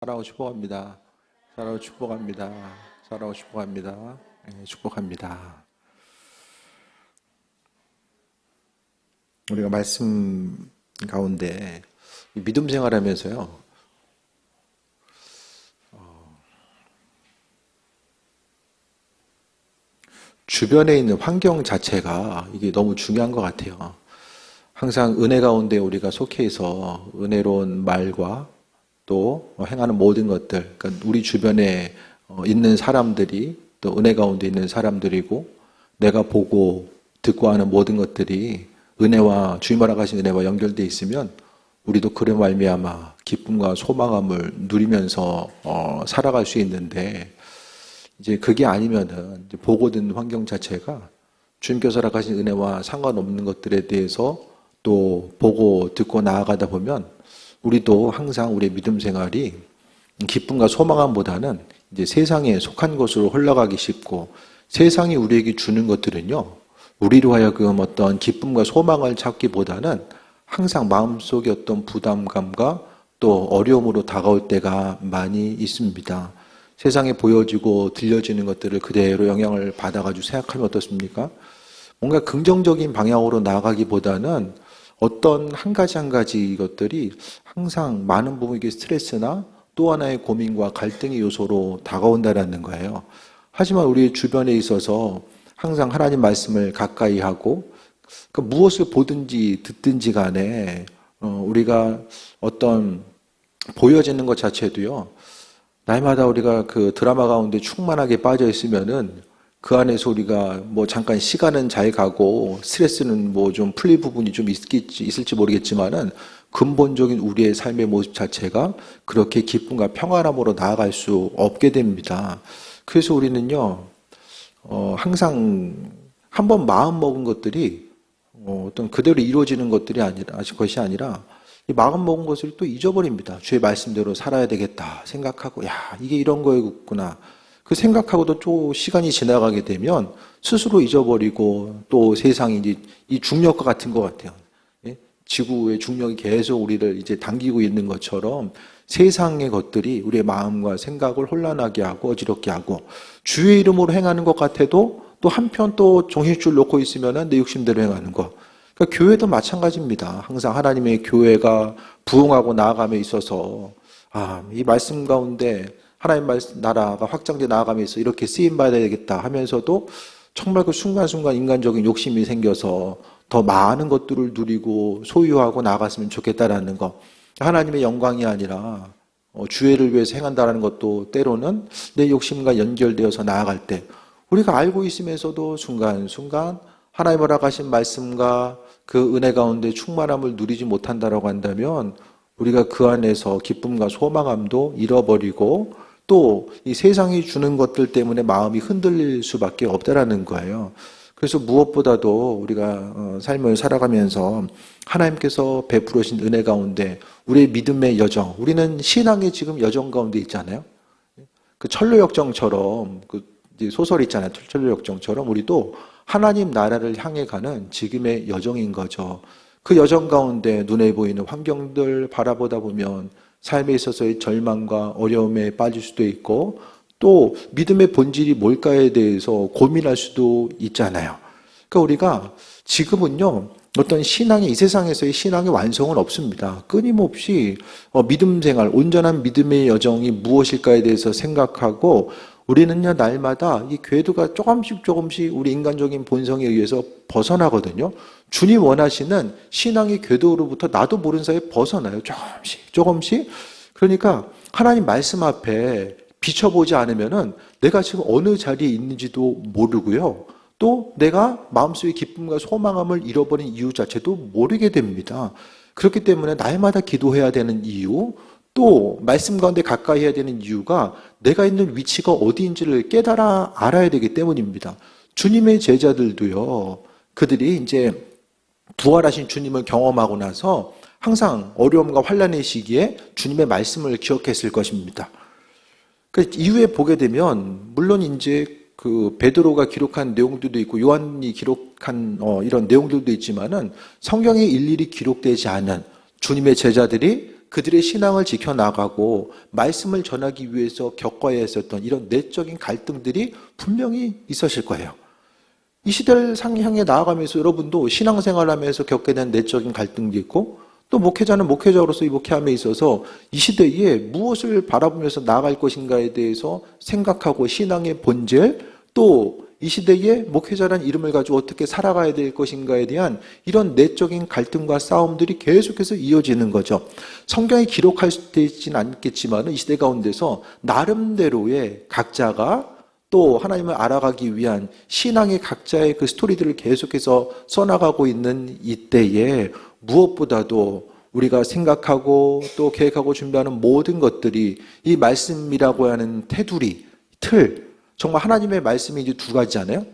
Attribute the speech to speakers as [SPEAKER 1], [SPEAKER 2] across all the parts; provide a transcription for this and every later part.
[SPEAKER 1] 사랑하고 축복합니다. 사랑하고 축복합니다. 사랑하고 축복합니다. 축복합니다. 우리가 말씀 가운데 믿음 생활하면서요. 주변에 있는 환경 자체가 이게 너무 중요한 것 같아요. 항상 은혜 가운데 우리가 속해서 은혜로운 말과 또 행하는 모든 것들, 그러니까 우리 주변에 있는 사람들이 또 은혜 가운데 있는 사람들이고 내가 보고 듣고 하는 모든 것들이 은혜와 주님 허락하신 은혜와 연결되어 있으면 우리도 그런 말미암아 기쁨과 소망함을 누리면서 살아갈 수 있는데 이제 그게 아니면은 이제 보고 듣는 환경 자체가 주님께서 허락하신 은혜와 상관없는 것들에 대해서 또 보고 듣고 나아가다 보면 우리도 항상 우리의 믿음 생활이 기쁨과 소망함보다는 이제 세상에 속한 것으로 흘러가기 쉽고 세상이 우리에게 주는 것들은요, 우리로 하여금 어떤 기쁨과 소망을 찾기보다는 항상 마음속에 어떤 부담감과 또 어려움으로 다가올 때가 많이 있습니다. 세상에 보여지고 들려지는 것들을 그대로 영향을 받아가지고 생각하면 어떻습니까? 뭔가 긍정적인 방향으로 나아가기보다는 어떤 한 가지 것들이 항상 많은 부분 이게 스트레스나 또 하나의 고민과 갈등의 요소로 다가온다라는 거예요. 하지만 우리 주변에 있어서 항상 하나님 말씀을 가까이 하고 무엇을 보든지 듣든지 간에 우리가 어떤 보여지는 것 자체도요. 날마다 우리가 그 드라마 가운데 충만하게 빠져 있으면은 그 안에서 우리가 뭐 잠깐 시간은 잘 가고 스트레스는 뭐 좀 풀릴 부분이 좀 있을지 모르겠지만은 근본적인 우리의 삶의 모습 자체가 그렇게 기쁨과 평안함으로 나아갈 수 없게 됩니다. 그래서 우리는요, 항상 한번 마음 먹은 것들이 어떤 그대로 이루어지는 것이 아니라 이 마음 먹은 것을 또 잊어버립니다. 주의 말씀대로 살아야 되겠다 생각하고, 야, 이게 이런 거였구나. 그 생각하고도 또 시간이 지나가게 되면 스스로 잊어버리고 또 세상이 이제 이 중력과 같은 것 같아요. 예? 지구의 중력이 계속 우리를 이제 당기고 있는 것처럼 세상의 것들이 우리의 마음과 생각을 혼란하게 하고 어지럽게 하고 주의 이름으로 행하는 것 같아도 또 한편 또 정신줄 놓고 있으면 내 욕심대로 행하는 것. 그러니까 교회도 마찬가지입니다. 항상 하나님의 교회가 부흥하고 나아감에 있어서 이 말씀 가운데 하나님 말씀 나라가 확장돼 나아가면서 이렇게 쓰임 받아야 되겠다 하면서도 정말 그 순간순간 인간적인 욕심이 생겨서 더 많은 것들을 누리고 소유하고 나아갔으면 좋겠다라는 것. 하나님의 영광이 아니라 주의를 위해서 행한다는 것도 때로는 내 욕심과 연결되어서 나아갈 때 우리가 알고 있으면서도 순간순간 하나님 허락하신 말씀과 그 은혜 가운데 충만함을 누리지 못한다라고 한다면 우리가 그 안에서 기쁨과 소망함도 잃어버리고 또 이 세상이 주는 것들 때문에 마음이 흔들릴 수밖에 없다라는 거예요. 그래서 무엇보다도 우리가 삶을 살아가면서 하나님께서 베풀으신 은혜 가운데 우리의 믿음의 여정, 우리는 신앙의 지금 여정 가운데 있잖아요. 그 철로역정처럼 그 소설 있잖아요. 철로역정처럼 우리도 하나님 나라를 향해 가는 지금의 여정인 거죠. 그 여정 가운데 눈에 보이는 환경들 바라보다 보면 삶에 있어서의 절망과 어려움에 빠질 수도 있고 또 믿음의 본질이 뭘까에 대해서 고민할 수도 있잖아요. 그러니까 우리가 지금은요, 어떤 이 세상에서의 신앙의 완성은 없습니다. 끊임없이 믿음 생활, 온전한 믿음의 여정이 무엇일까에 대해서 생각하고 우리는요, 날마다 이 궤도가 조금씩 우리 인간적인 본성에 의해서 벗어나거든요. 주님 원하시는 신앙의 궤도로부터 나도 모르는 사이에 벗어나요. 조금씩. 그러니까 하나님 말씀 앞에 비춰보지 않으면은 내가 지금 어느 자리에 있는지도 모르고요. 또 내가 마음속의 기쁨과 소망함을 잃어버린 이유 자체도 모르게 됩니다. 그렇기 때문에 날마다 기도해야 되는 이유, 또 말씀 가운데 가까이 해야 되는 이유가 내가 있는 위치가 어디인지를 깨달아 알아야 되기 때문입니다. 주님의 제자들도요, 그들이 이제 부활하신 주님을 경험하고 나서 항상 어려움과 환난의 시기에 주님의 말씀을 기억했을 것입니다. 그 이후에 보게 되면 물론 이제 그 베드로가 기록한 내용들도 있고 요한이 기록한 이런 내용들도 있지만은 성경에 일일이 기록되지 않은 주님의 제자들이 그들의 신앙을 지켜나가고 말씀을 전하기 위해서 겪어야 했었던 이런 내적인 갈등들이 분명히 있으실 거예요. 이 시대를 향해 나아가면서 여러분도 신앙생활하면서 겪게 된 내적인 갈등도 있고, 또 목회자는 목회자로서 이 목회함에 있어서 이 시대에 무엇을 바라보면서 나아갈 것인가에 대해서 생각하고 신앙의 본질, 또 이 시대에 목회자라는 이름을 가지고 어떻게 살아가야 될 것인가에 대한 이런 내적인 갈등과 싸움들이 계속해서 이어지는 거죠. 성경에 기록할 수 있지는 않겠지만 이 시대 가운데서 나름대로의 각자가 또 하나님을 알아가기 위한 신앙의 각자의 그 스토리들을 계속해서 써나가고 있는 이때에 무엇보다도 우리가 생각하고 또 계획하고 준비하는 모든 것들이 이 말씀이라고 하는 테두리, 틀, 정말 하나님의 말씀이 이제 두 가지잖아요.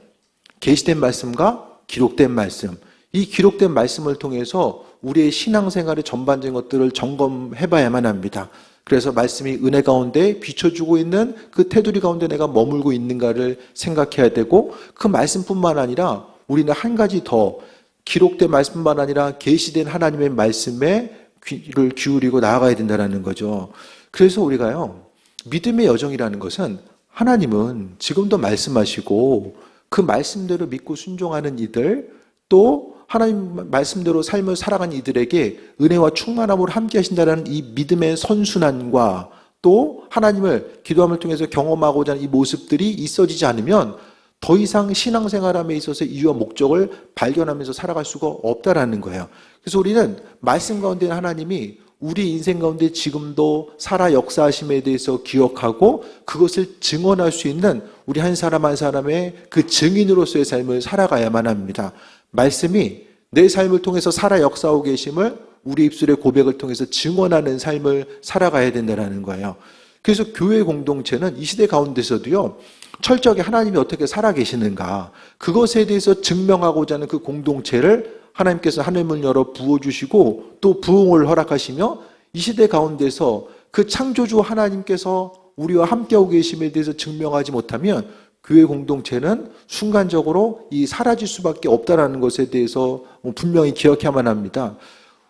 [SPEAKER 1] 계시된 말씀과 기록된 말씀. 이 기록된 말씀을 통해서 우리의 신앙생활의 전반적인 것들을 점검해 봐야만 합니다. 그래서 말씀이 은혜 가운데 비춰주고 있는 그 테두리 가운데 내가 머물고 있는가를 생각해야 되고, 그 말씀뿐만 아니라 우리는 한 가지 더, 기록된 말씀뿐만 아니라 계시된 하나님의 말씀에 귀를 기울이고 나아가야 된다는 거죠. 그래서 우리가요, 믿음의 여정이라는 것은 하나님은 지금도 말씀하시고 그 말씀대로 믿고 순종하는 이들, 또 하나님 말씀대로 삶을 살아가는 이들에게 은혜와 충만함으로 함께 하신다는 이 믿음의 선순환과 또 하나님을 기도함을 통해서 경험하고자 하는 이 모습들이 있어지지 않으면 더 이상 신앙생활함에 있어서 이유와 목적을 발견하면서 살아갈 수가 없다라는 거예요. 그래서 우리는 말씀 가운데 하나님이 우리 인생 가운데 지금도 살아 역사하심에 대해서 기억하고 그것을 증언할 수 있는 우리 한 사람 한 사람의 그 증인으로서의 삶을 살아가야만 합니다. 말씀이 내 삶을 통해서 살아 역사하고 계심을 우리 입술의 고백을 통해서 증언하는 삶을 살아가야 된다는 거예요. 그래서 교회 공동체는 이 시대 가운데서도요, 철저하게 하나님이 어떻게 살아계시는가, 그것에 대해서 증명하고자 하는 그 공동체를 하나님께서 하늘문을 열어 부어주시고 또 부흥을 허락하시며, 이 시대 가운데서 그 창조주 하나님께서 우리와 함께하고 계심에 대해서 증명하지 못하면 교회 공동체는 순간적으로 이 사라질 수밖에 없다는 것에 대해서 분명히 기억해야만 합니다.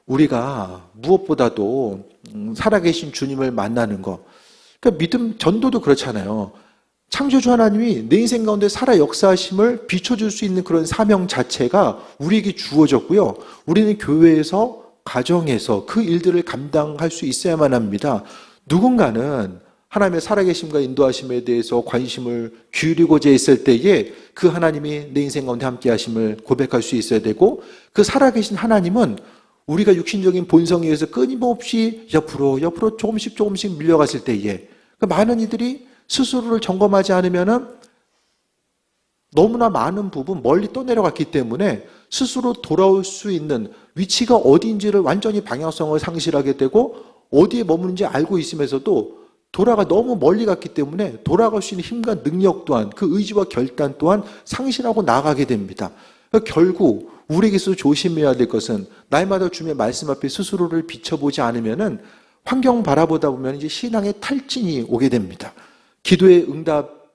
[SPEAKER 1] 우리가 무엇보다도 살아계신 주님을 만나는 것, 그러니까 믿음 전도도 그렇잖아요. 창조주 하나님이 내 인생 가운데 살아 역사하심을 비춰줄 수 있는 그런 사명 자체가 우리에게 주어졌고요. 우리는 교회에서, 가정에서 그 일들을 감당할 수 있어야만 합니다. 누군가는 하나님의 살아계심과 인도하심에 대해서 관심을 기울이고자 했을 때에 그 하나님이 내 인생 가운데 함께 하심을 고백할 수 있어야 되고, 그 살아계신 하나님은 우리가 육신적인 본성에 의해서 끊임없이 옆으로 조금씩 밀려갔을 때에 많은 이들이 스스로를 점검하지 않으면 너무나 많은 부분 멀리 떠내려갔기 때문에 스스로 돌아올 수 있는 위치가 어디인지를 완전히 방향성을 상실하게 되고, 어디에 머무는지 알고 있으면서도 돌아가 너무 멀리 갔기 때문에 돌아갈 수 있는 힘과 능력 또한, 그 의지와 결단 또한 상실하고 나가게 됩니다. 결국 우리에게서 조심해야 될 것은 날마다 주님의 말씀 앞에 스스로를 비춰보지 않으면은 환경 바라보다 보면 이제 신앙의 탈진이 오게 됩니다. 기도의 응답,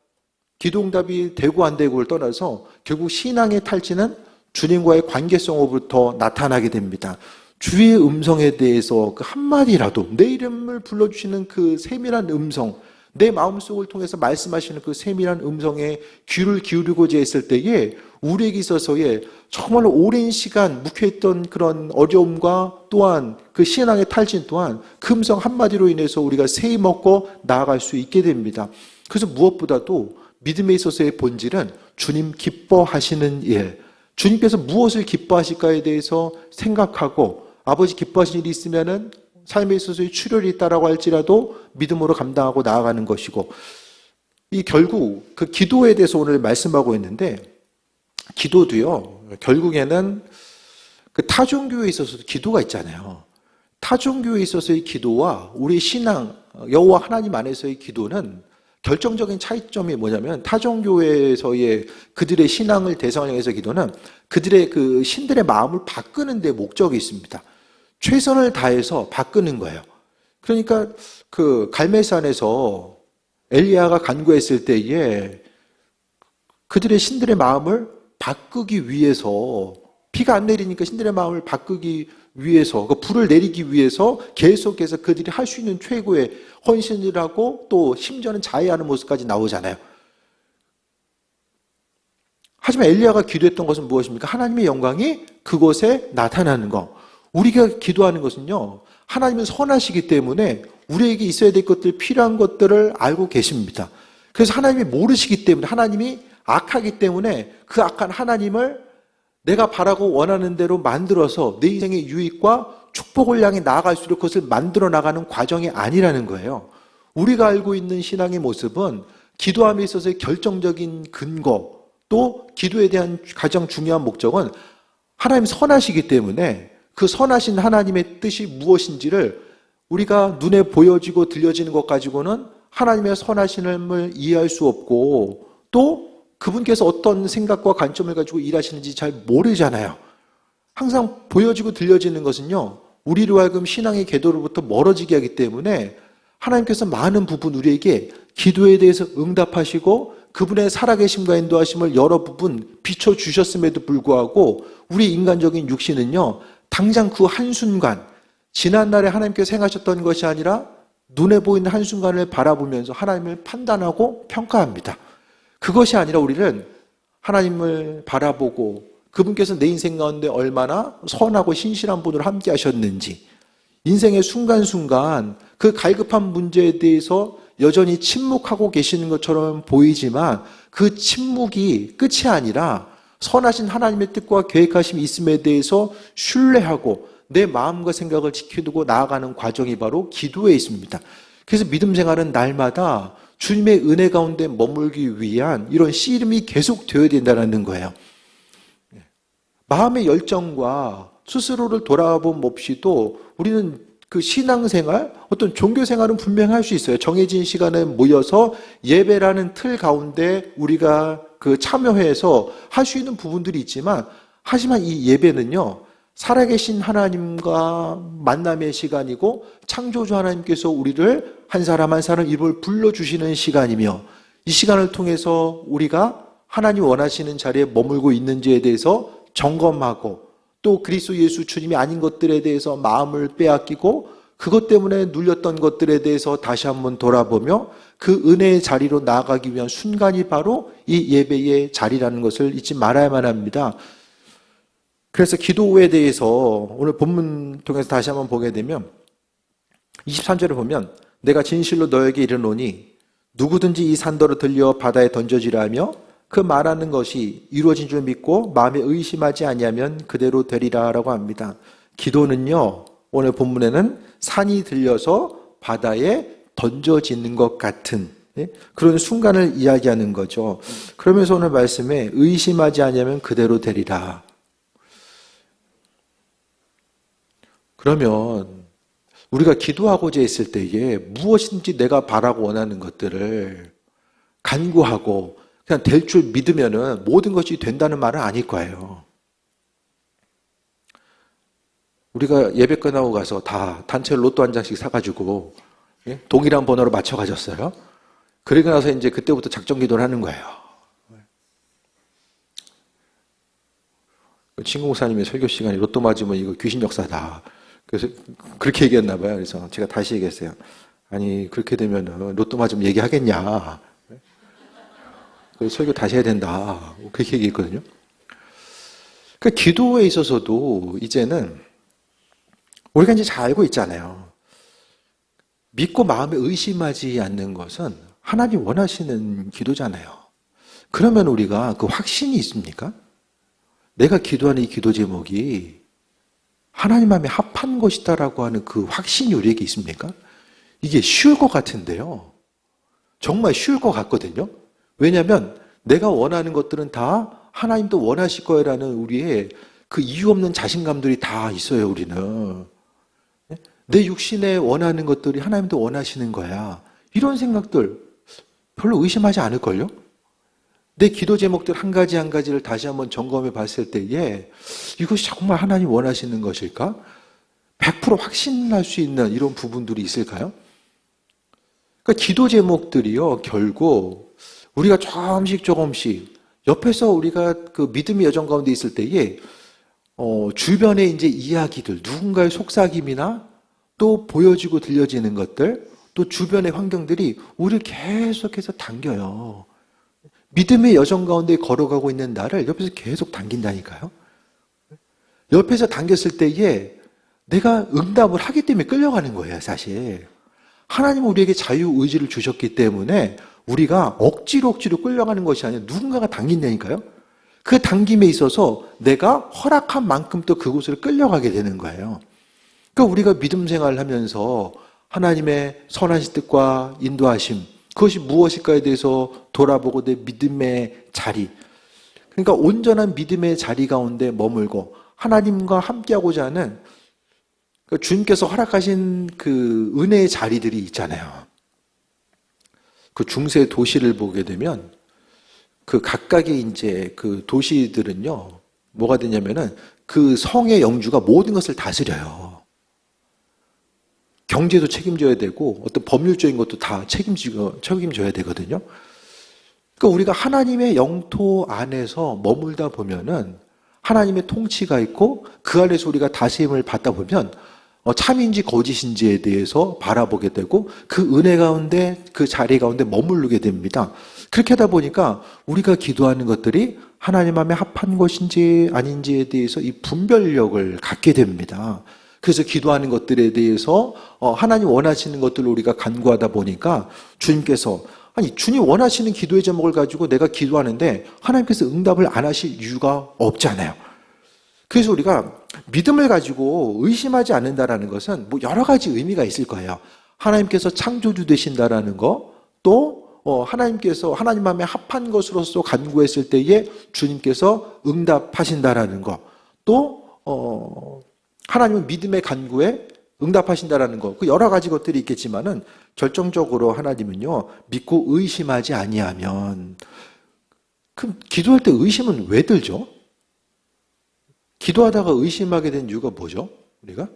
[SPEAKER 1] 기도 응답이 되고 안 되고를 떠나서 결국 신앙의 탈진은 주님과의 관계성으로부터 나타나게 됩니다. 주의 음성에 대해서 그 한마디라도, 내 이름을 불러주시는 그 세밀한 음성, 내 마음속을 통해서 말씀하시는 그 세밀한 음성에 귀를 기울이고자 했을 때에 우리에게 있어서의 정말 오랜 시간 묵혀있던 그런 어려움과 또한 그 신앙의 탈진 또한 그 음성 한마디로 인해서 우리가 세이 먹고 나아갈 수 있게 됩니다. 그래서 무엇보다도 믿음에 있어서의 본질은 주님 기뻐하시는 일, 주님께서 무엇을 기뻐하실까에 대해서 생각하고, 아버지 기뻐하시는 일이 있으면은 삶에 있어서의 출혈이 있다라고 할지라도 믿음으로 감당하고 나아가는 것이고, 이 결국 그 기도에 대해서 오늘 말씀하고 있는데, 기도도요, 결국에는 그 타종교에 있어서도 기도가 있잖아요. 타종교에 있어서의 기도와 우리 신앙, 여호와 하나님 안에서의 기도는 결정적인 차이점이 뭐냐면, 타종교에서의 그들의 신앙을 대상으로 해서 기도는 그들의 그 신들의 마음을 바꾸는 데 목적이 있습니다. 최선을 다해서 바꾸는 거예요. 그러니까 그 갈멜산에서 엘리야가 간구했을 때에 그들의 신들의 마음을 바꾸기 위해서 비가 안 내리니까 신들의 마음을 바꾸기 위해서, 그 불을 내리기 위해서 계속해서 그들이 할 수 있는 최고의 헌신을 하고 또 심지어는 자해하는 모습까지 나오잖아요. 하지만 엘리야가 기도했던 것은 무엇입니까? 하나님의 영광이 그곳에 나타나는 거. 우리가 기도하는 것은요, 하나님은 선하시기 때문에 우리에게 있어야 될 것들, 필요한 것들을 알고 계십니다. 그래서 하나님이 모르시기 때문에, 하나님이 악하기 때문에 그 악한 하나님을 내가 바라고 원하는 대로 만들어서 내 인생의 유익과 축복을 향해 나아갈수록 그것을 만들어 나가는 과정이 아니라는 거예요. 우리가 알고 있는 신앙의 모습은 기도함에 있어서의 결정적인 근거, 또 기도에 대한 가장 중요한 목적은 하나님 선하시기 때문에 그 선하신 하나님의 뜻이 무엇인지를 우리가 눈에 보여지고 들려지는 것 가지고는 하나님의 선하심을 이해할 수 없고, 또 그분께서 어떤 생각과 관점을 가지고 일하시는지 잘 모르잖아요. 항상 보여지고 들려지는 것은요, 우리로 하여금 신앙의 궤도로부터 멀어지게 하기 때문에 하나님께서 많은 부분 우리에게 기도에 대해서 응답하시고 그분의 살아계심과 인도하심을 여러 부분 비춰주셨음에도 불구하고 우리 인간적인 육신은요, 당장 그 한순간, 지난날에 하나님께서 행하셨던 것이 아니라 눈에 보이는 한순간을 바라보면서 하나님을 판단하고 평가합니다. 그것이 아니라 우리는 하나님을 바라보고 그분께서 내 인생 가운데 얼마나 선하고 신실한 분으로 함께 하셨는지, 인생의 순간순간 그 갈급한 문제에 대해서 여전히 침묵하고 계시는 것처럼 보이지만 그 침묵이 끝이 아니라 선하신 하나님의 뜻과 계획하심이 있음에 대해서 신뢰하고 내 마음과 생각을 지켜두고 나아가는 과정이 바로 기도에 있습니다. 그래서 믿음 생활은 날마다 주님의 은혜 가운데 머물기 위한 이런 씨름이 계속 되어야 된다는 거예요. 마음의 열정과 스스로를 돌아본 몹시도 우리는 그 신앙생활, 어떤 종교생활은 분명히 할 수 있어요. 정해진 시간에 모여서 예배라는 틀 가운데 우리가 그 참여해서 할 수 있는 부분들이 있지만, 하지만 이 예배는요, 살아계신 하나님과 만남의 시간이고 창조주 하나님께서 우리를 한 사람 한 사람 입을 불러주시는 시간이며, 이 시간을 통해서 우리가 하나님 원하시는 자리에 머물고 있는지에 대해서 점검하고, 또 그리스도 예수 주님이 아닌 것들에 대해서 마음을 빼앗기고 그것 때문에 눌렸던 것들에 대해서 다시 한번 돌아보며 그 은혜의 자리로 나아가기 위한 순간이 바로 이 예배의 자리라는 것을 잊지 말아야만 합니다. 그래서 기도에 대해서 오늘 본문 통해서 다시 한번 보게 되면 23절을 보면, 내가 진실로 너에게 이르노니 누구든지 이 산더러 들려 바다에 던져지라 하며 그 말하는 것이 이루어진 줄 믿고 마음에 의심하지 아니하면 그대로 되리라 라고 합니다. 기도는요, 오늘 본문에는 산이 들려서 바다에 던져지는 것 같은 그런 순간을 이야기하는 거죠. 그러면서 오늘 말씀에 의심하지 아니하면 그대로 되리라. 그러면 우리가 기도하고자 했을 때에 무엇인지 내가 바라고 원하는 것들을 간구하고 그냥 될 줄 믿으면은 모든 것이 된다는 말은 아닐 거예요. 우리가 예배 끝나고 가서 다 단체 로또 한 장씩 사가지고 동일한 번호로 맞춰 가졌어요. 그러고 나서 이제 그때부터 작정 기도를 하는 거예요. 친구 목사님의 설교 시간에 로또 맞으면 이거 귀신 역사다. 그래서 그렇게 얘기했나 봐요. 그래서 제가 다시 얘기했어요. 아니, 그렇게 되면 로또 맞으면 얘기하겠냐. 설교 다시 해야 된다. 그렇게 얘기했거든요. 그러니까 기도에 있어서도 이제는 우리가 이제 잘 알고 있잖아요. 믿고 마음에 의심하지 않는 것은 하나님 원하시는 기도잖아요. 그러면 우리가 그 확신이 있습니까? 내가 기도하는 이 기도 제목이 하나님 마음에 합한 것이다라고 하는 그 확신이 우리에게 있습니까? 이게 쉬울 것 같은데요. 정말 쉬울 것 같거든요. 왜냐하면 내가 원하는 것들은 다 하나님도 원하실 거라는 우리의 그 이유 없는 자신감들이 다 있어요, 우리는. 내 육신에 원하는 것들이 하나님도 원하시는 거야. 이런 생각들 별로 의심하지 않을걸요? 내 기도 제목들 한 가지 한 가지를 다시 한번 점검해 봤을 때에 이것이 정말 하나님 원하시는 것일까? 100% 확신할 수 있는 이런 부분들이 있을까요? 그러니까 기도 제목들이요, 결국 우리가 조금씩 옆에서 우리가 그 믿음의 여정 가운데 있을 때에 주변의 이제 이야기들, 누군가의 속삭임이나 또 보여지고 들려지는 것들, 또 주변의 환경들이 우리를 계속해서 당겨요. 믿음의 여정 가운데 걸어가고 있는 나를 옆에서 계속 당긴다니까요. 옆에서 당겼을 때에 내가 응답을 하기 때문에 끌려가는 거예요, 사실. 하나님은 우리에게 자유의지를 주셨기 때문에 우리가 억지로 끌려가는 것이 아니라 누군가가 당긴다니까요. 그 당김에 있어서 내가 허락한 만큼 또 그곳을 끌려가게 되는 거예요. 그러니까 우리가 믿음 생활을 하면서 하나님의 선하신 뜻과 인도하심, 그것이 무엇일까에 대해서 돌아보고 내 믿음의 자리, 그러니까 온전한 믿음의 자리 가운데 머물고 하나님과 함께하고자 하는 주님께서 허락하신 그 은혜의 자리들이 있잖아요. 그 중세 도시를 보게 되면 그 각각의 이제 그 도시들은요, 뭐가 되냐면은 그 성의 영주가 모든 것을 다스려요. 경제도 책임져야 되고 어떤 법률적인 것도 다 책임져야 되거든요. 그러니까 우리가 하나님의 영토 안에서 머물다 보면은 하나님의 통치가 있고 그 안에서 우리가 다스림을 받다 보면 참인지 거짓인지에 대해서 바라보게 되고 그 은혜 가운데 그 자리 가운데 머무르게 됩니다. 그렇게 하다 보니까 우리가 기도하는 것들이 하나님 마음에 합한 것인지 아닌지에 대해서 이 분별력을 갖게 됩니다. 그래서 기도하는 것들에 대해서 하나님 원하시는 것들을 우리가 간구하다 보니까 주님께서 주님 원하시는 기도의 제목을 가지고 내가 기도하는데 하나님께서 응답을 안 하실 이유가 없잖아요. 그래서 우리가 믿음을 가지고 의심하지 않는다라는 것은 뭐 여러 가지 의미가 있을 거예요. 하나님께서 창조주 되신다라는 거, 또 하나님께서 하나님 마음에 합한 것으로서 간구했을 때에 주님께서 응답하신다라는 거, 또 하나님은 믿음의 간구에 응답하신다라는 거, 그 여러 가지 것들이 있겠지만은 결정적으로 하나님은요, 믿고 의심하지 아니하면, 그럼 기도할 때 의심은 왜 들죠? 기도하다가 의심하게 된 이유가 뭐죠? 우리가?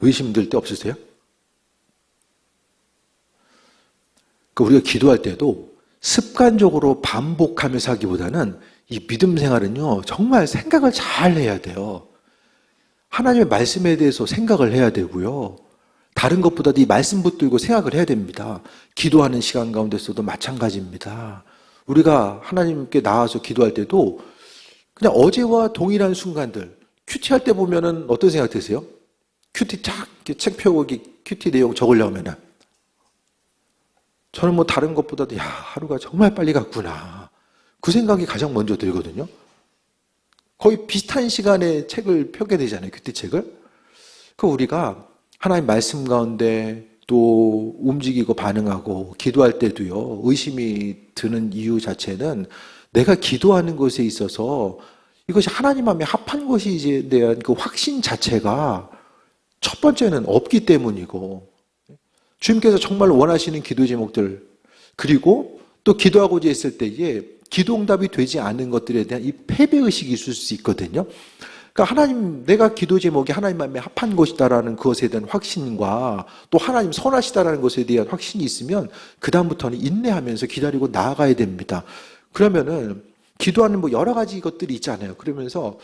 [SPEAKER 1] 의심 들 때 없으세요? 우리가 기도할 때도 습관적으로 반복하면서 하기보다는 이 믿음 생활은요, 정말 생각을 잘 해야 돼요. 하나님의 말씀에 대해서 생각을 해야 되고요. 다른 것보다도 이 말씀 붙들고 생각을 해야 됩니다. 기도하는 시간 가운데서도 마찬가지입니다. 우리가 하나님께 나와서 기도할 때도 그냥 어제와 동일한 순간들, 큐티할 때 보면은 어떤 생각 드세요? 큐티 쫙 책 펴고 큐티 내용 적으려면은 저는 뭐 다른 것보다도 하루가 정말 빨리 갔구나. 그 생각이 가장 먼저 들거든요. 거의 비슷한 시간에 책을 펴게 되잖아요. 큐티 책을. 우리가 하나님 말씀 가운데 또 움직이고 반응하고 기도할 때도요, 의심이 드는 이유 자체는 내가 기도하는 것에 있어서 이것이 하나님 마음에 합한 것이에 대한 그 확신 자체가 첫 번째는 없기 때문이고, 주님께서 정말 원하시는 기도 제목들, 그리고 또 기도하고자 했을 때에 기도응답이 되지 않은 것들에 대한 이 패배의식이 있을 수 있거든요. 그러니까 하나님, 내가 기도 제목이 하나님 마음에 합한 것이다라는 것에 대한 확신과 또 하나님 선하시다라는 것에 대한 확신이 있으면 그다음부터는 인내하면서 기다리고 나아가야 됩니다. 그러면은 기도하는 뭐 여러 가지 것들이 있잖아요. 그러면서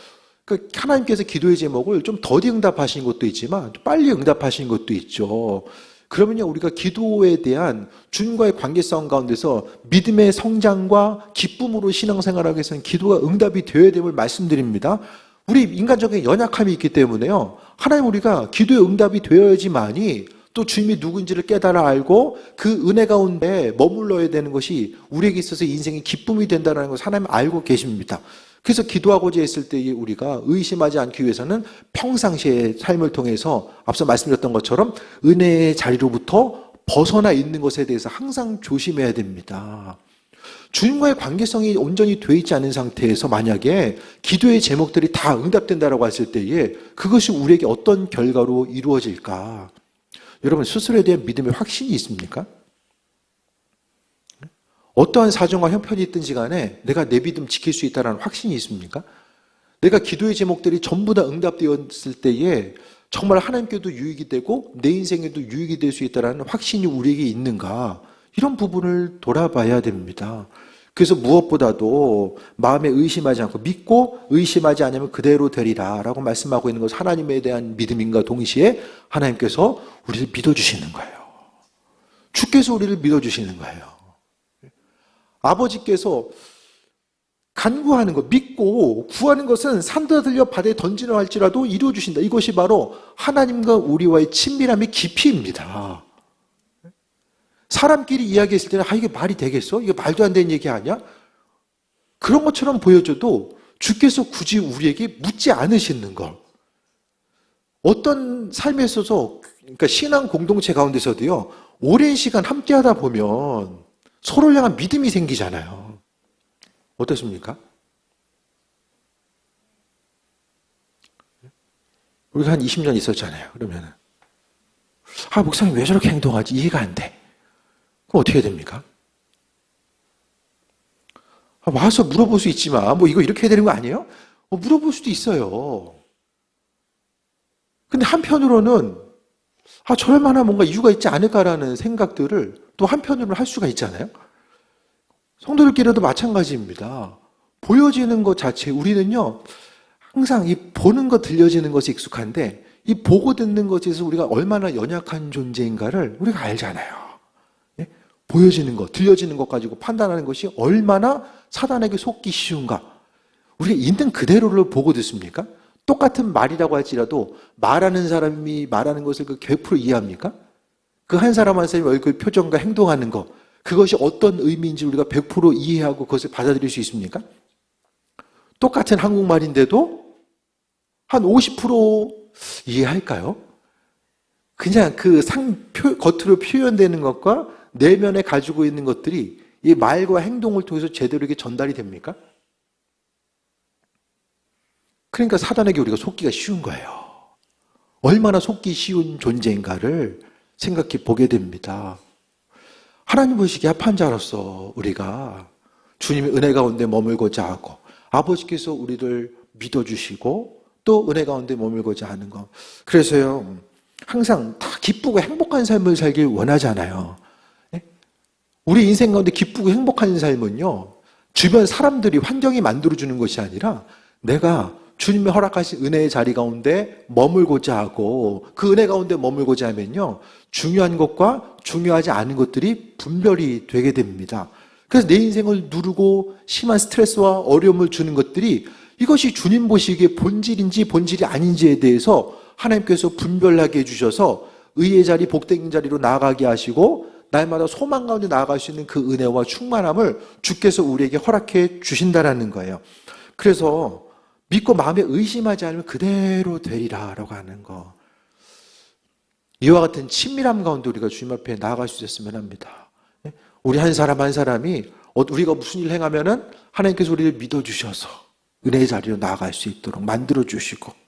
[SPEAKER 1] 하나님께서 기도의 제목을 좀 더디 응답하신 것도 있지만 빨리 응답하신 것도 있죠. 그러면요, 우리가 기도에 대한 주님과의 관계성 가운데서 믿음의 성장과 기쁨으로 신앙생활하기 위해서는 기도가 응답이 되어야 됨을 말씀드립니다. 우리 인간적인 연약함이 있기 때문에요, 하나님 우리가 기도의 응답이 되어야지만이 또 주님이 누군지를 깨달아 알고 그 은혜 가운데 머물러야 되는 것이 우리에게 있어서 인생의 기쁨이 된다는 것을 하나님 알고 계십니다. 그래서 기도하고자 했을 때에 우리가 의심하지 않기 위해서는 평상시의 삶을 통해서 앞서 말씀드렸던 것처럼 은혜의 자리로부터 벗어나 있는 것에 대해서 항상 조심해야 됩니다. 주님과의 관계성이 온전히 돼 있지 않은 상태에서 만약에 기도의 제목들이 다 응답된다라고 했을 때에 그것이 우리에게 어떤 결과로 이루어질까? 여러분 스스로에 대한 믿음의 확신이 있습니까? 어떠한 사정과 형편이 있든지 간에 내가 내 믿음 지킬 수 있다는 확신이 있습니까? 내가 기도의 제목들이 전부 다 응답되었을 때에 정말 하나님께도 유익이 되고 내 인생에도 유익이 될 수 있다는 확신이 우리에게 있는가? 이런 부분을 돌아봐야 됩니다. 그래서 무엇보다도 마음에 의심하지 않고 믿고 의심하지 않으면 그대로 되리라 라고 말씀하고 있는 것은 하나님에 대한 믿음인가 동시에 하나님께서 우리를 믿어주시는 거예요. 주께서 우리를 믿어주시는 거예요. 아버지께서 간구하는 것, 믿고 구하는 것은 산들어 들려 바다에 던지려 할지라도 이루어주신다. 이것이 바로 하나님과 우리와의 친밀함의 깊이입니다. 사람끼리 이야기했을 때는 이게 말이 되겠어? 이게 말도 안 되는 얘기 아니야? 그런 것처럼 보여줘도 주께서 굳이 우리에게 묻지 않으시는 것. 어떤 삶에 있어서 그러니까 신앙 공동체 가운데서도요. 오랜 시간 함께 하다 보면 서로를 향한 믿음이 생기잖아요. 어떻습니까? 우리가 한 20년 있었잖아요. 그러면은 목사님 왜 저렇게 행동하지? 이해가 안 돼. 그럼 어떻게 해야 됩니까? 와서 물어볼 수 있지만 이거 이렇게 해야 되는 거 아니에요? 물어볼 수도 있어요. 근데 한편으로는 저럴 만한 뭔가 이유가 있지 않을까라는 생각들을 또 한편으로는 할 수가 있잖아요. 성도들끼리도 마찬가지입니다. 보여지는 것 자체 우리는요 항상 이 보는 것 들려지는 것이 익숙한데 이 보고 듣는 것에서 우리가 얼마나 연약한 존재인가를 우리가 알잖아요. 보여지는 것, 들려지는 것 가지고 판단하는 것이 얼마나 사단에게 속기 쉬운가. 우리가 있는 그대로를 보고 듣습니까? 똑같은 말이라고 할지라도 말하는 사람이 말하는 것을 그 100% 이해합니까? 그 한 사람 한 사람의 얼굴 표정과 행동하는 것, 그것이 어떤 의미인지 우리가 100% 이해하고 그것을 받아들일 수 있습니까? 똑같은 한국말인데도 한 50% 이해할까요? 그냥 그 겉으로 표현되는 것과 내면에 가지고 있는 것들이 이 말과 행동을 통해서 제대로 이게 전달이 됩니까? 그러니까 사단에게 우리가 속기가 쉬운 거예요. 얼마나 속기 쉬운 존재인가를 생각해 보게 됩니다. 하나님 보시기에 합한 자로서 우리가 주님의 은혜 가운데 머물고자 하고 아버지께서 우리를 믿어주시고 또 은혜 가운데 머물고자 하는 것. 그래서요 항상 다 기쁘고 행복한 삶을 살길 원하잖아요. 우리 인생 가운데 기쁘고 행복한 삶은요 주변 사람들이 환경이 만들어주는 것이 아니라 내가 주님의 허락하신 은혜의 자리 가운데 머물고자 하고 그 은혜 가운데 머물고자 하면요 중요한 것과 중요하지 않은 것들이 분별이 되게 됩니다. 그래서 내 인생을 누르고 심한 스트레스와 어려움을 주는 것들이 이것이 주님 보시기에 본질인지 본질이 아닌지에 대해서 하나님께서 분별하게 해주셔서 의의 자리, 복된 자리로 나아가게 하시고 날마다 소망 가운데 나아갈 수 있는 그 은혜와 충만함을 주께서 우리에게 허락해 주신다라는 거예요. 그래서 믿고 마음에 의심하지 않으면 그대로 되리라 라고 하는 거. 이와 같은 친밀함 가운데 우리가 주님 앞에 나아갈 수 있었으면 합니다. 우리 한 사람 한 사람이 우리가 무슨 일 행하면은 하나님께서 우리를 믿어주셔서 은혜의 자리로 나아갈 수 있도록 만들어주시고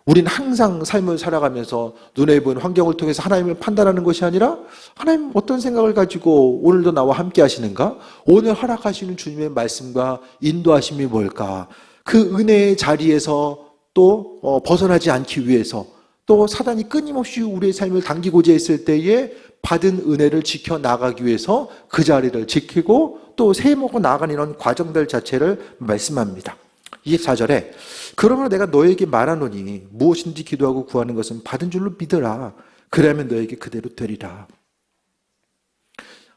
[SPEAKER 1] 우리는 항상 삶을 살아가면서 눈에 보이는 환경을 통해서 하나님을 판단하는 것이 아니라 하나님 어떤 생각을 가지고 오늘도 나와 함께 하시는가? 오늘 허락하시는 주님의 말씀과 인도하심이 뭘까? 그 은혜의 자리에서 또 벗어나지 않기 위해서 또 사단이 끊임없이 우리의 삶을 당기고자 했을 때에 받은 은혜를 지켜나가기 위해서 그 자리를 지키고 또 세모고 나아가는 이런 과정들 자체를 말씀합니다. 24절에 그러므로 내가 너에게 말하노니 무엇인지 기도하고 구하는 것은 받은 줄로 믿으라. 그러면 너에게 그대로 되리라.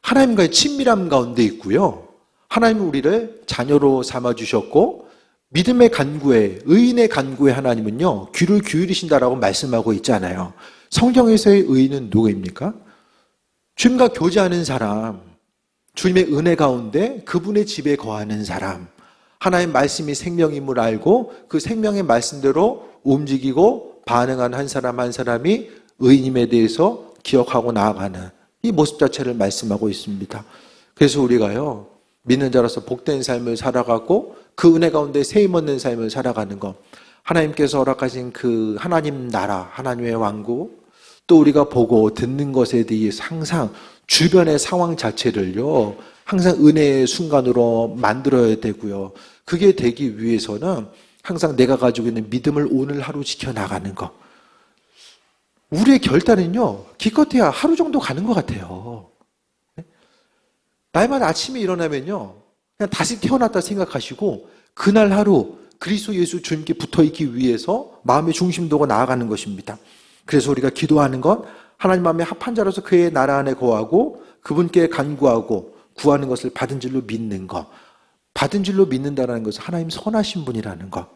[SPEAKER 1] 하나님과의 친밀함 가운데 있고요. 하나님은 우리를 자녀로 삼아주셨고 믿음의 간구에 의인의 간구에 하나님은요 귀를 기울이신다라고 말씀하고 있잖아요. 성경에서의 의인은 누구입니까? 주님과 교제하는 사람, 주님의 은혜 가운데 그분의 집에 거하는 사람, 하나님의 말씀이 생명임을 알고 그 생명의 말씀대로 움직이고 반응하는 한 사람 한 사람이 의인임에 대해서 기억하고 나아가는 이 모습 자체를 말씀하고 있습니다. 그래서 우리가요 믿는 자로서 복된 삶을 살아가고 그 은혜 가운데 세임 얻는 삶을 살아가는 것, 하나님께서 허락하신 그 하나님 나라, 하나님의 왕국, 또 우리가 보고 듣는 것에 대해서 항상 주변의 상황 자체를요 항상 은혜의 순간으로 만들어야 되고요. 그게 되기 위해서는 항상 내가 가지고 있는 믿음을 오늘 하루 지켜나가는 것. 우리의 결단은요 기껏해야 하루 정도 가는 것 같아요. 날마다 아침에 일어나면요, 그냥 다시 태어났다 생각하시고 그날 하루 그리스도 예수 주님께 붙어있기 위해서 마음의 중심도가 나아가는 것입니다. 그래서 우리가 기도하는 건 하나님 마음에 합한 자로서 그의 나라 안에 거하고 그분께 간구하고 구하는 것을 받은 줄로 믿는 것. 받은 줄로 믿는다는 것은 하나님 선하신 분이라는 것.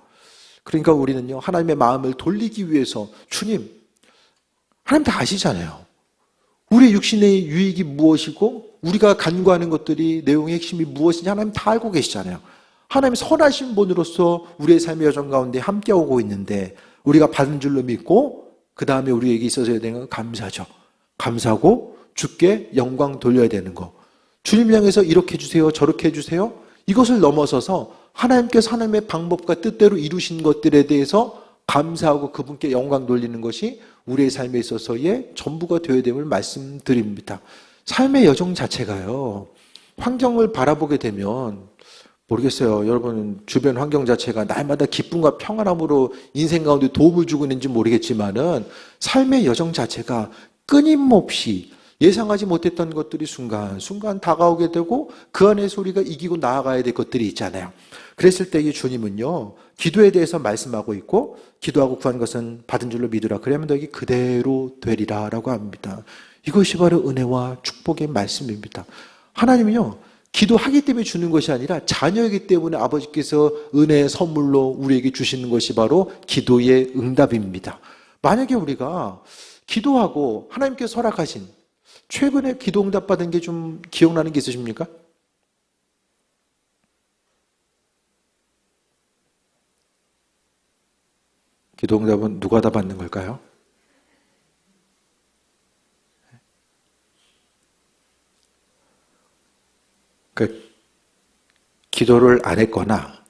[SPEAKER 1] 그러니까 우리는요, 하나님의 마음을 돌리기 위해서 주님, 하나님 다 아시잖아요. 우리의 육신의 유익이 무엇이고 우리가 간구하는 것들이 내용의 핵심이 무엇인지 하나님 다 알고 계시잖아요. 하나님 선하신 분으로서 우리의 삶의 여정 가운데 함께하고 있는데 우리가 받은 줄로 믿고 그 다음에 우리에게 있어야 되는 건 감사죠. 감사하고 주께 영광 돌려야 되는 거. 주님 향해서 이렇게 해주세요, 저렇게 해주세요. 이것을 넘어서서 하나님께서 하나님의 방법과 뜻대로 이루신 것들에 대해서 감사하고 그분께 영광 돌리는 것이 우리의 삶에 있어서의 전부가 되어야 됨을 말씀드립니다. 삶의 여정 자체가요, 환경을 바라보게 되면 모르겠어요. 여러분 주변 환경 자체가 날마다 기쁨과 평안함으로 인생 가운데 도움을 주고 있는지 모르겠지만은 삶의 여정 자체가 끊임없이 예상하지 못했던 것들이 순간순간 다가오게 되고 그 안에서 우리가 이기고 나아가야 될 것들이 있잖아요. 그랬을 때 이 주님은요, 기도에 대해서 말씀하고 있고 기도하고 구하는 것은 받은 줄로 믿으라. 그러면 너희 그대로 되리라 라고 합니다. 이것이 바로 은혜와 축복의 말씀입니다. 하나님은요, 기도하기 때문에 주는 것이 아니라 자녀이기 때문에 아버지께서 은혜의 선물로 우리에게 주시는 것이 바로 기도의 응답입니다. 만약에 우리가 기도하고 하나님께서 허락하신 최근에 기도 응답 받은 게 좀 기억나는 게 있으십니까? 기도 응답은 누가 다 받는 걸까요? 그러니까 기도를 안 했거나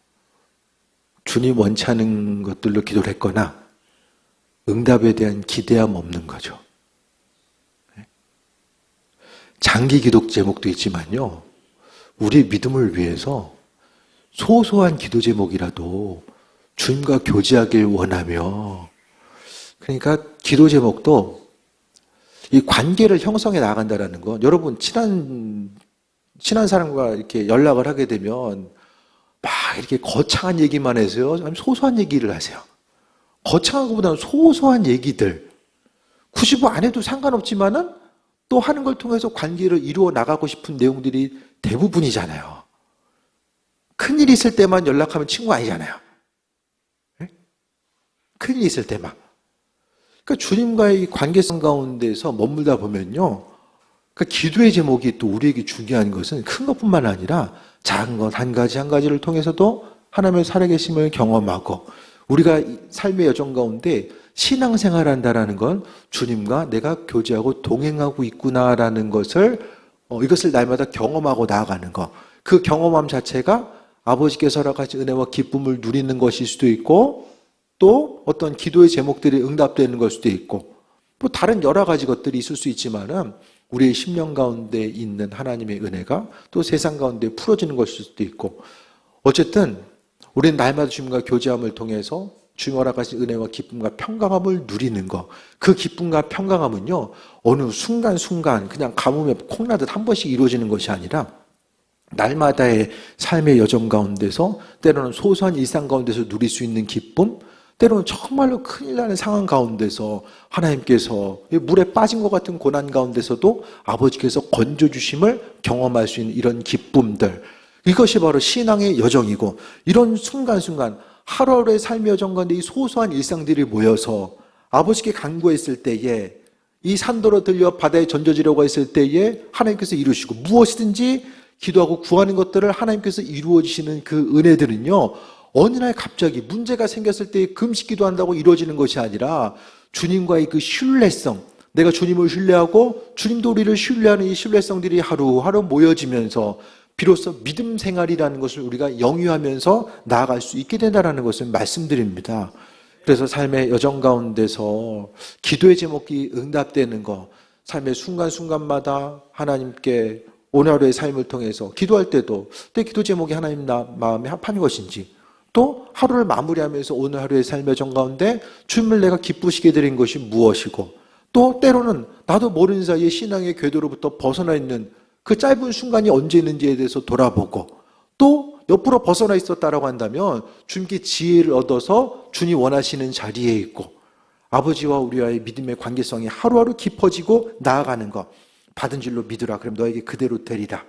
[SPEAKER 1] 주님 원치 않은 것들로 기도를 했거나 응답에 대한 기대함 없는 거죠. 장기 기도 제목도 있지만요, 우리 믿음을 위해서 소소한 기도 제목이라도 주님과 교제하길 원하며, 그러니까 기도 제목도 이 관계를 형성해 나간다는 건, 여러분 친한 사람과 이렇게 연락을 하게 되면 막 이렇게 거창한 얘기만 해서요, 아니면 소소한 얘기를 하세요. 거창한 것보다는 소소한 얘기들, 굳이 뭐 안 해도 상관없지만은 또 하는 걸 통해서 관계를 이루어 나가고 싶은 내용들이 대부분이잖아요. 큰일 있을 때만 연락하면 친구 아니잖아요. 네? 큰일 있을 때만. 그러니까 주님과의 관계성 가운데서 머물다 보면요, 그러니까 기도의 제목이 또 우리에게 중요한 것은 큰 것뿐만 아니라 작은 것 한 가지 한 가지를 통해서도 하나님의 살아계심을 경험하고, 우리가 삶의 여정 가운데 신앙생활 한다라는 건 주님과 내가 교제하고 동행하고 있구나라는 것을, 이것을 날마다 경험하고 나아가는 것. 그 경험함 자체가 아버지께서 허락하신 은혜와 기쁨을 누리는 것일 수도 있고, 또 어떤 기도의 제목들이 응답되는 걸 수도 있고, 뭐 다른 여러 가지 것들이 있을 수 있지만은 우리의 심령 가운데 있는 하나님의 은혜가 또 세상 가운데 풀어지는 것일 수도 있고, 어쨌든 우리는 날마다 주님과 교제함을 통해서 주님 허락하신 은혜와 기쁨과 평강함을 누리는 것. 그 기쁨과 평강함은요, 어느 순간순간 그냥 가뭄에 콩나듯 한 번씩 이루어지는 것이 아니라 날마다의 삶의 여정 가운데서, 때로는 소소한 일상 가운데서 누릴 수 있는 기쁨, 때로는 정말로 큰일 나는 상황 가운데서 하나님께서 물에 빠진 것 같은 고난 가운데서도 아버지께서 건져주심을 경험할 수 있는 이런 기쁨들, 이것이 바로 신앙의 여정이고, 이런 순간순간 하루하루의 삶의 여정 가운데 이 소소한 일상들이 모여서 아버지께 간구했을 때에, 이 산도로 들려 바다에 던져지려고 했을 때에 하나님께서 이루시고, 무엇이든지 기도하고 구하는 것들을 하나님께서 이루어 주시는 그 은혜들은요, 어느 날 갑자기 문제가 생겼을 때 금식 기도한다고 이루어지는 것이 아니라 주님과의 그 신뢰성, 내가 주님을 신뢰하고 주님도 우리를 신뢰하는 이 신뢰성들이 하루하루 모여지면서 비로소 믿음 생활이라는 것을 우리가 영위하면서 나아갈 수 있게 된다는 것을 말씀드립니다. 그래서 삶의 여정 가운데서 기도의 제목이 응답되는 것, 삶의 순간순간마다 하나님께 오늘 하루의 삶을 통해서 기도할 때도 내 기도 제목이 하나님 나 마음에 합한 것인지, 또 하루를 마무리하면서 오늘 하루의 삶의 여정 가운데 주님을 내가 기쁘시게 드린 것이 무엇이고, 또 때로는 나도 모르는 사이에 신앙의 궤도로부터 벗어나 있는 그 짧은 순간이 언제 있는지에 대해서 돌아보고 또 옆으로 벗어나 있었다라고 한다면 주님께 지혜를 얻어서 주님 원하시는 자리에 있고 아버지와 우리와의 믿음의 관계성이 하루하루 깊어지고 나아가는 것 받은 줄로 믿으라. 그럼 너에게 그대로 되리라.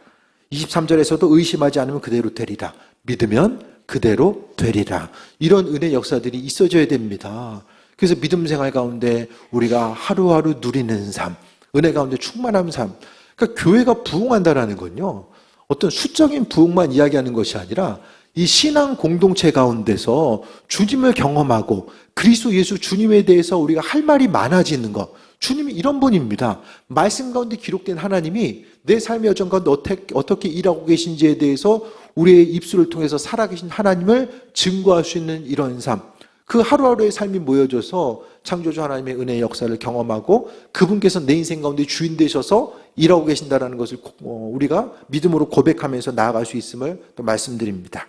[SPEAKER 1] 23절에서도 의심하지 않으면 그대로 되리라. 믿으면 그대로 되리라. 이런 은혜 역사들이 있어져야 됩니다. 그래서 믿음 생활 가운데 우리가 하루하루 누리는 삶, 은혜 가운데 충만한 삶. 그러니까 교회가 부흥한다라는 건요, 어떤 수적인 부흥만 이야기하는 것이 아니라 이 신앙 공동체 가운데서 주님을 경험하고 그리스도 예수 주님에 대해서 우리가 할 말이 많아지는 것. 주님이 이런 분입니다. 말씀 가운데 기록된 하나님이 내 삶의 여정 가운데 어떻게 일하고 계신지에 대해서 우리의 입술을 통해서 살아계신 하나님을 증거할 수 있는 이런 삶. 그 하루하루의 삶이 모여져서 창조주 하나님의 은혜의 역사를 경험하고 그분께서 내 인생 가운데 주인 되셔서 일하고 계신다는 것을 우리가 믿음으로 고백하면서 나아갈 수 있음을 또 말씀드립니다.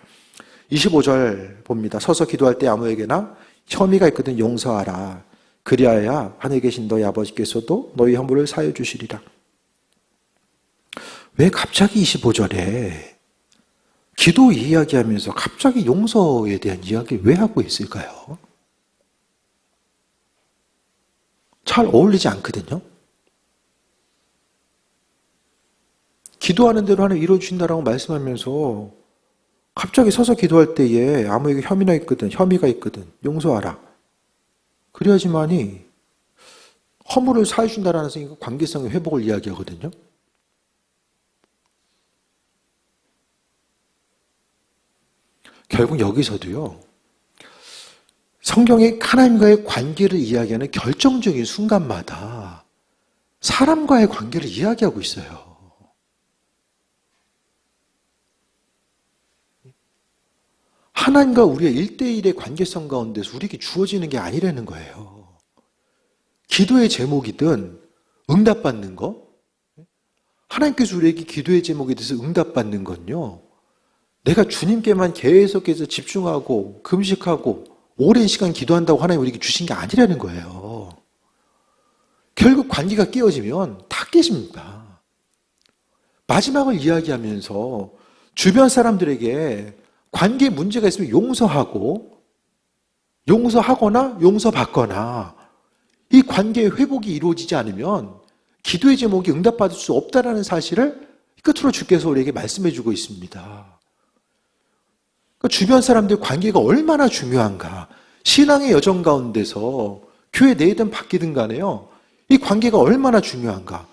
[SPEAKER 1] 25절 봅니다. 서서 기도할 때 아무에게나 혐의가 있거든 용서하라. 그리하여 하늘에 계신 너희 아버지께서도 너희 허물을 사해 주시리라. 왜 갑자기 25절에 기도 이야기하면서 갑자기 용서에 대한 이야기를 왜 하고 있을까요? 잘 어울리지 않거든요. 기도하는 대로 하나님 이루어주신다라고 말씀하면서 갑자기 서서 기도할 때에 아무에게 혐의가 있거든 용서하라. 그래야지만이 허물을 사해준다라는 관계성의 회복을 이야기하거든요. 결국 여기서도요, 성경의 하나님과의 관계를 이야기하는 결정적인 순간마다 사람과의 관계를 이야기하고 있어요. 하나님과 우리의 1대1의 관계성 가운데서 우리에게 주어지는 게 아니라는 거예요. 기도의 제목이든 응답받는 거, 하나님께서 우리에게 기도의 제목에 대해서 응답받는 건요, 내가 주님께만 계속해서 집중하고 금식하고 오랜 시간 기도한다고 하나님 우리에게 주신 게 아니라는 거예요. 결국 관계가 깨어지면 다 깨집니다. 마지막을 이야기하면서 주변 사람들에게 관계에 문제가 있으면 용서하거나 용서받거나 이 관계의 회복이 이루어지지 않으면 기도의 제목이 응답받을 수 없다는 사실을 끝으로 주께서 우리에게 말씀해 주고 있습니다. 그러니까 주변 사람들의 관계가 얼마나 중요한가. 신앙의 여정 가운데서 교회 내든 밖이든 간에요, 이 관계가 얼마나 중요한가.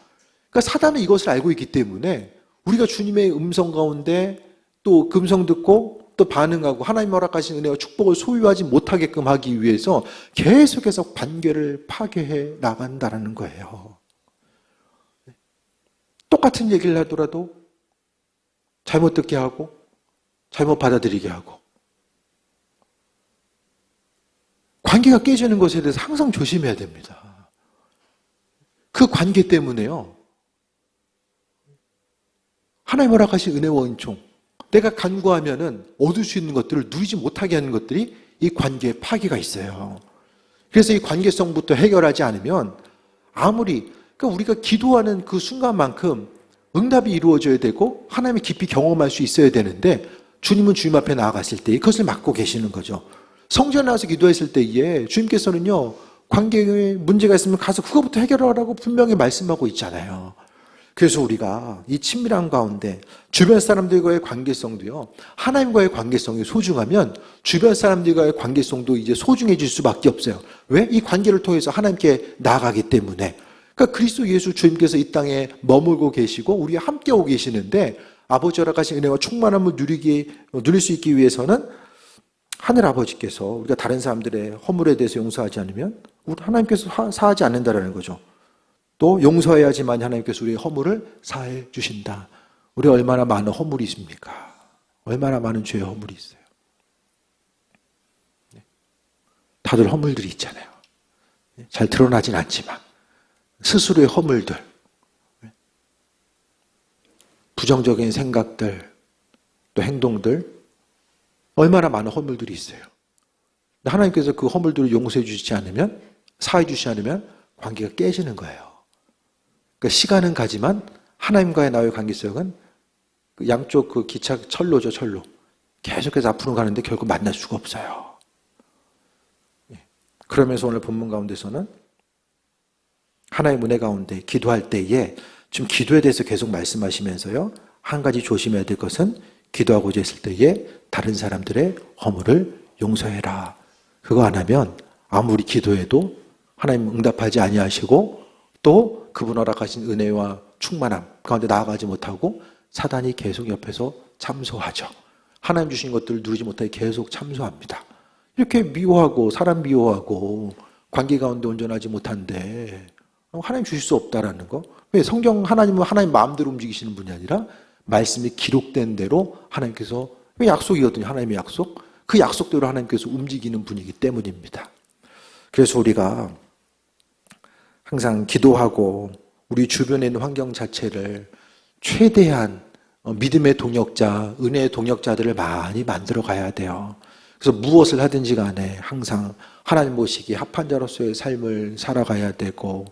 [SPEAKER 1] 그러니까 사단은 이것을 알고 있기 때문에 우리가 주님의 음성 가운데 또 금성 듣고 또 반응하고 하나님 허락하신 은혜와 축복을 소유하지 못하게끔 하기 위해서 계속해서 관계를 파괴해 나간다는 거예요. 똑같은 얘기를 하더라도 잘못 듣게 하고 잘못 받아들이게 하고 관계가 깨지는 것에 대해서 항상 조심해야 됩니다. 그 관계 때문에요, 하나님 허락하신 은혜와 은총, 내가 간구하면은 얻을 수 있는 것들을 누리지 못하게 하는 것들이 이 관계의 파괴가 있어요. 그래서 이 관계성부터 해결하지 않으면 그러니까 우리가 기도하는 그 순간만큼 응답이 이루어져야 되고 하나님이 깊이 경험할 수 있어야 되는데 주님은 주님 앞에 나아갔을 때 그것을 막고 계시는 거죠. 성전에 나와서 기도했을 때에 주님께서는요, 관계에 문제가 있으면 가서 그거부터 해결하라고 분명히 말씀하고 있잖아요. 그래서 우리가 이 친밀함 가운데 주변 사람들과의 관계성도요, 하나님과의 관계성이 소중하면 주변 사람들과의 관계성도 이제 소중해질 수밖에 없어요. 왜? 이 관계를 통해서 하나님께 나아가기 때문에. 그러니까 그리스도 예수 주님께서 이 땅에 머물고 계시고 우리와 함께 오고 계시는데 아버지 허락하신 은혜와 충만함을 누릴 수 있기 위해서는 하늘 아버지께서 우리가 다른 사람들의 허물에 대해서 용서하지 않으면 하나님께서 사하지 않는다라는 거죠. 또 용서해야지만 하나님께서 우리의 허물을 사해 주신다. 우리 얼마나 많은 허물이 있습니까? 얼마나 많은 죄의 허물이 있어요. 다들 허물들이 있잖아요. 잘 드러나진 않지만 스스로의 허물들, 부정적인 생각들, 또 행동들, 얼마나 많은 허물들이 있어요. 하나님께서 그 허물들을 용서해 주시지 않으면, 사해 주시지 않으면 관계가 깨지는 거예요. 그러니까 시간은 가지만 하나님과의 나의 관계성은 그 양쪽 그 기차 철로죠, 철로. 계속해서 앞으로 가는데 결국 만날 수가 없어요. 그러면서 오늘 본문 가운데서는 하나님 은혜 가운데 기도할 때에 지금 기도에 대해서 계속 말씀하시면서요. 한 가지 조심해야 될 것은 기도하고자 했을 때에 다른 사람들의 허물을 용서해라. 그거 안 하면 아무리 기도해도 하나님 응답하지 아니하시고 또 그분 허락하신 은혜와 충만함 가운데 나아가지 못하고 사단이 계속 옆에서 참소하죠. 하나님 주신 것들을 누리지 못하게 계속 참소합니다. 이렇게 미워하고 사람 미워하고 관계 가운데 온전하지 못한데 하나님 주실 수 없다라는 거. 왜? 성경 하나님은 하나님 마음대로 움직이시는 분이 아니라 말씀이 기록된 대로 하나님께서 약속이거든요. 하나님의 약속. 그 약속대로 하나님께서 움직이는 분이기 때문입니다. 그래서 우리가 항상 기도하고 우리 주변에 있는 환경 자체를 최대한 믿음의 동역자, 은혜의 동역자들을 많이 만들어 가야 돼요. 그래서 무엇을 하든지 간에 항상 하나님 모시기 합한 자로서의 삶을 살아가야 되고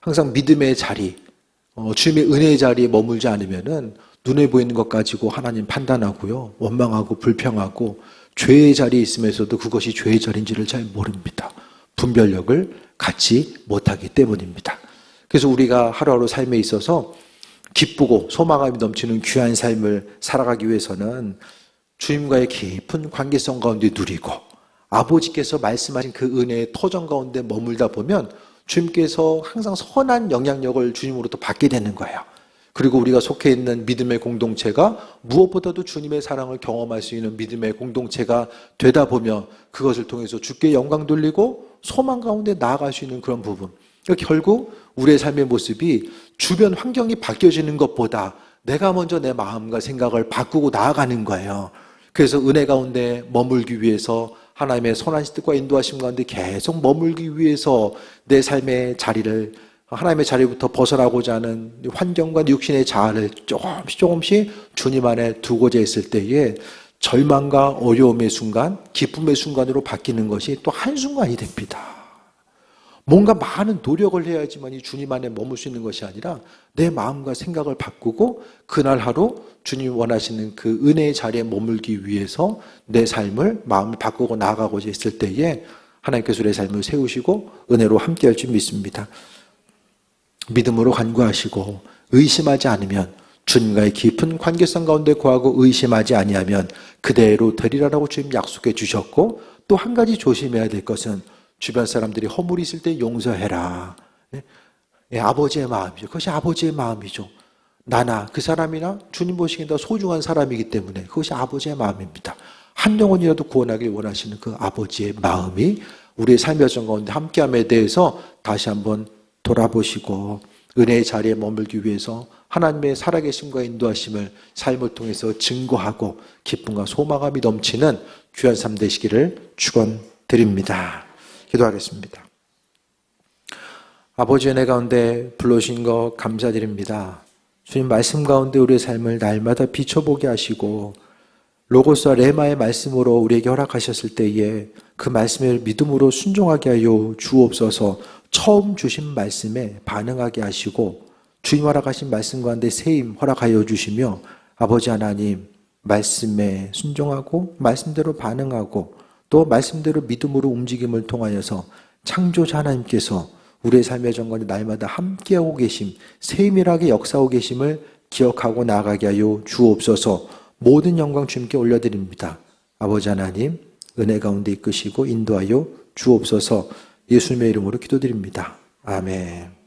[SPEAKER 1] 항상 믿음의 자리, 주님의 은혜의 자리에 머물지 않으면은 눈에 보이는 것 가지고 하나님 판단하고요. 원망하고 불평하고 죄의 자리에 있으면서도 그것이 죄의 자리인지를 잘 모릅니다. 분별력을 갖지 못하기 때문입니다. 그래서 우리가 하루하루 삶에 있어서 기쁘고 소망감이 넘치는 귀한 삶을 살아가기 위해서는 주님과의 깊은 관계성 가운데 누리고 아버지께서 말씀하신 그 은혜의 터전 가운데 머물다 보면 주님께서 항상 선한 영향력을 주님으로부터 받게 되는 거예요. 그리고 우리가 속해 있는 믿음의 공동체가 무엇보다도 주님의 사랑을 경험할 수 있는 믿음의 공동체가 되다 보면 그것을 통해서 주께 영광 돌리고 소망 가운데 나아갈 수 있는 그런 부분. 그러니까 결국 우리의 삶의 모습이 주변 환경이 바뀌어지는 것보다 내가 먼저 내 마음과 생각을 바꾸고 나아가는 거예요. 그래서 은혜 가운데 머물기 위해서 하나님의 선한 뜻과 인도하심 가운데 계속 머물기 위해서 내 삶의 자리를 하나님의 자리부터 벗어나고자 하는 환경과 육신의 자아를 조금씩 주님 안에 두고자 했을 때에 절망과 어려움의 순간, 기쁨의 순간으로 바뀌는 것이 또 한순간이 됩니다. 뭔가 많은 노력을 해야지만 이 주님 안에 머물 수 있는 것이 아니라 내 마음과 생각을 바꾸고 그날 하루 주님이 원하시는 그 은혜의 자리에 머물기 위해서 내 삶을 마음을 바꾸고 나아가고자 했을 때에 하나님께서 내 삶을 세우시고 은혜로 함께할 줄 믿습니다. 믿음으로 간구하시고 의심하지 않으면 주님과의 깊은 관계성 가운데 거하고 의심하지 아니하면 그대로 되리라라고 주님 약속해 주셨고 또 한 가지 조심해야 될 것은 주변 사람들이 허물이 있을 때 용서해라. 아버지의 마음이죠. 그것이 아버지의 마음이죠. 나나 그 사람이나 주님 보시기엔 더 소중한 사람이기 때문에 그것이 아버지의 마음입니다. 한 영혼이라도 구원하길 원하시는 그 아버지의 마음이 우리의 삶의 여정 가운데 함께함에 대해서 다시 한번 돌아보시고 은혜의 자리에 머물기 위해서 하나님의 살아계심과 인도하심을 삶을 통해서 증거하고 기쁨과 소망감이 넘치는 귀한 삶 되시기를 축원드립니다. 기도하겠습니다. 아버지 은혜 가운데 불러주신 것 감사드립니다. 주님 말씀 가운데 우리의 삶을 날마다 비춰보게 하시고 로고스와 레마의 말씀으로 우리에게 허락하셨을 때에 그 말씀을 믿음으로 순종하게 하여 주옵소서. 처음 주신 말씀에 반응하게 하시고 주님 허락하신 말씀 가운데 세임 허락하여 주시며 아버지 하나님 말씀에 순종하고 말씀대로 반응하고 또 말씀대로 믿음으로 움직임을 통하여서 창조자 하나님께서 우리의 삶의 정관에 날마다 함께하고 계심, 세밀하게 역사하고 계심을 기억하고 나아가게 하여 주옵소서. 모든 영광 주님께 올려드립니다. 아버지 하나님 은혜 가운데 이끄시고 인도하여 주옵소서. 예수님의 이름으로 기도드립니다. 아멘.